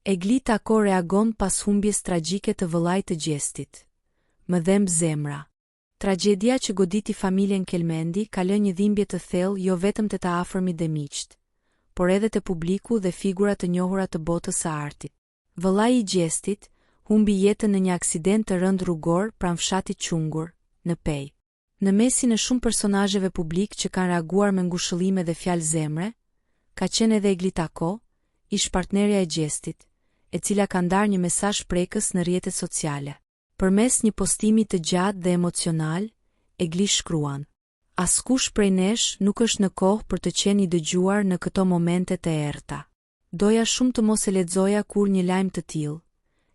Egli Tako reagon pas humbjes tragjike të vëllait të Gjestit. Më dhemb zemra. Tragjedia që goditi familjen Kelmendi ka lënë një dhimbje të thellë jo vetëm te të afërmit dhe miqt, por edhe te publiku dhe figura të njohura të botës së artit. Vëllai i Gjestit humbi jetën në një aksident të rënd rrugor pranë fshatit Qungur, në Pej. Në mesin e shumë personazheve publik që kanë reaguar me ngushëllime dhe fjalë zemre, ka qenë edhe Egli Tako, ish partnerja e Gjestit, e cila ka ndarë një mesazh prekës në rrjetet sociale. Përmes një postimi të gjatë dhe emocional, Egli shkruan: "Askush prej nesh nuk është në kohë për të qenë i dëgjuar në këto momente të errta. Doja shumë të mos e lexoja kur një lajm të tillë,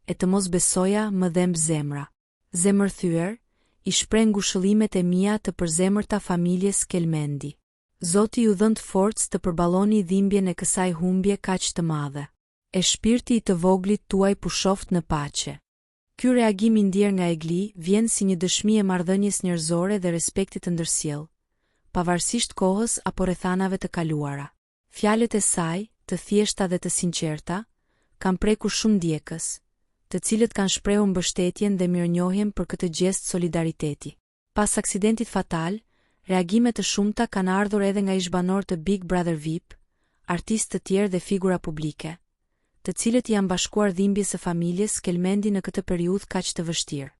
e të mos besoja, më dhemb zemra. Zemërthyer, i shpreh ngushëllimet e mia të përzemërta familjes Kelmendi. Zoti ju dhënë forcë të përballoni dhimbjen e kësaj humbje kaq të madhe. E shpirti i të voglit tuaj pushoft në paqe." Ky reagim i ndier nga Egli vjen si një dëshmi e marrëdhënies njerëzore dhe respektit të ndërsjellë, pavarësisht kohës apo rrethanave të kaluara. Fjalët e saj, të thjeshta dhe të sinqerta, kanë prekur shumë ndjekës, të cilët kanë shprehur mbështetjen dhe mirënjohjen për këtë gjest solidariteti. Pas aksidentit fatal, reagime të shumta kanë ardhur edhe nga ishbanorë të Big Brother VIP, artistë të tjerë dhe figura publike, të cilët janë bashkuar dhimbjes së familjes Kelmendi në këtë periudhë kaq të vështirë.